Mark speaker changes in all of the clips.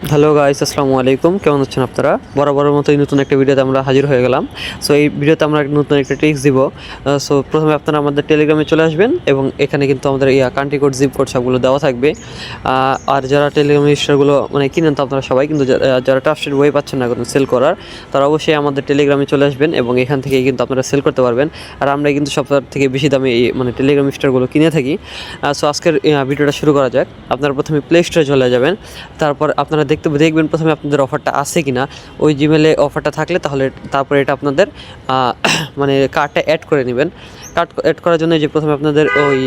Speaker 1: Hello guys, আসসালামু আলাইকুম। কেমন আছেন আপনারা? বরাবরের মতোই নতুন একটা ভিডিওতে আমরা হাজির হয়ে গেলাম। সো এই ভিডিওতে আমরা নতুন একটা ট্রিক্স দিব। সো প্রথমে আপনারা আমাদের টেলিগ্রামে চলে আসবেন এবং এখানে কিন্তু আমাদের কান্ট্রি কোড, জিপ কোড সবগুলো দেওয়া থাকবে। আর যারা টেলিগ্রাম রেজিস্টারগুলো কিনেন তো আপনারা সবাই, কিন্তু যারা ট্রাস্টেড ওয়ে পাচ্ছেন না কোনো সেল করার, তারা অবশ্যই আমাদের টেলিগ্রামে চলে আসবেন এবং এখান থেকেই কিন্তু আপনারা সেল করতে পারবেন। আর আমরা কিন্তু সব থেকে বেশি দামে এই টেলিগ্রাম রেজিস্টারগুলো কিনে থাকি। সো আজকের ভিডিওটা শুরু করা যাক। আপনারা প্রথমে প্লে স্টোরে চলে যাবেন। তারপর আপনারা দেখবেন প্রথমে আপনাদের অফারটা আছে কিনা। ওই জিমেলে অফারটা থাকলে তাহলে তারপরে এটা আপনাদের কার্ডটা অ্যাড করে নেবেন। কার্ড অ্যাড করার জন্য যে প্রথমে আপনাদের ওই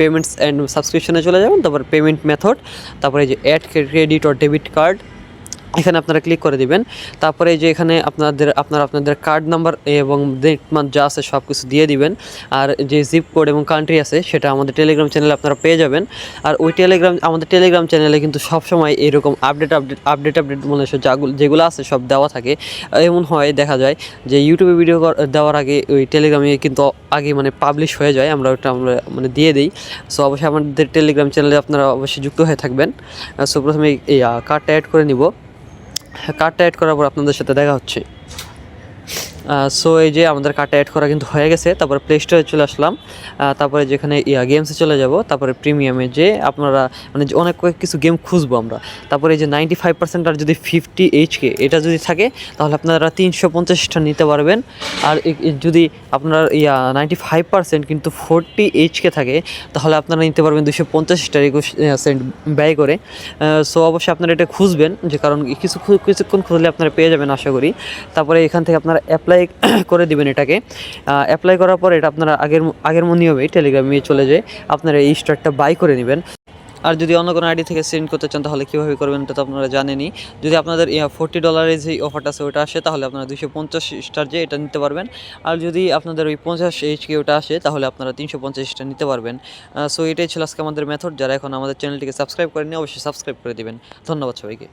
Speaker 1: পেমেন্টস অ্যান্ড সাবস্ক্রিপশনে চলে যাবেন, তারপর পেমেন্ট মেথড, তারপরে যে add credit or debit card, এখানে আপনারা ক্লিক করে দিবেন। তারপরে যে এখানে আপনাদের কার্ড নাম্বার এবং ডেট মান্থ যা আছে সব কিছু দিয়ে দিবেন। আর যে জিপ কোড এবং কান্ট্রি আছে সেটা আমাদের টেলিগ্রাম চ্যানেলে আপনারা পেয়ে যাবেন। আর ওই আমাদের টেলিগ্রাম চ্যানেলে কিন্তু সবসময় এরকম আপডেট যেগুলো আছে সব দেওয়া থাকে। এমন হয়, দেখা যায় যে ইউটিউবে ভিডিও দেওয়ার আগে ওই টেলিগ্রামে কিন্তু আগে পাবলিশ হয়ে যায়, আমরা দিয়ে দিই। সো অবশ্যই আমাদের টেলিগ্রাম চ্যানেলে আপনারা অবশ্যই যুক্ত হয়ে থাকবেন। সো প্রথমে এই কার্ডটা অ্যাড করে নিব। কার্ডটা অ্যাড করার পর আপনাদের সাথে দেখা হচ্ছে। সো এই যে আমাদের কার্ডটা অ্যাড করা কিন্তু হয়ে গেছে। তারপরে প্লে স্টোরে চলে আসলাম। তারপরে যেখানে গেমসে চলে যাব, তারপরে প্রিমিয়ামে যে আপনারা অনেক কিছু গেম খুঁজবো আমরা। তারপরে এই যে 95% আর যদি 50 HK এটা যদি থাকে তাহলে আপনারা 350টা নিতে পারবেন। আর যদি আপনার 95% কিন্তু 40 HK থাকে তাহলে আপনারা নিতে পারবেন 250টা 21 সেন্ট ব্যয় করে। সো অবশ্যই আপনারা এটা খুঁজবেন, যে কারণ কিছুক্ষণ খুঁজলে আপনারা পেয়ে যাবেন আশা করি। তারপরে এখান থেকে আপনারা অ্যাপ্লাই করে দিবেন এটাকে। অ্যাপ্লাই করার পর এটা আপনারা আগের নিয়মেই টেলিগ্রামে চলে যেয়ে আপনারা এই স্টারটা বাই করে নেবেন। আর যদি অন্য কোনো আইডি থেকে সেন্ড করতে চান তাহলে কীভাবে করবেন এটা তো আপনারা জানেনই। যদি আপনাদের $40 যে অফারটা আছে ওটা আসে তাহলে আপনারা 250 স্টার যে এটা নিতে পারবেন। আর যদি আপনাদের ওই 50 HK ওটা আসে তাহলে আপনারা 350টা নিতে পারবেন। সো এটাই ছিল আজকে আমাদের মেথড। যারা এখন আমাদের চ্যানেলটিকে সাবস্ক্রাইব করেনি অবশ্যই সাবস্ক্রাইব করে দেবেন। ধন্যবাদ সবাইকে।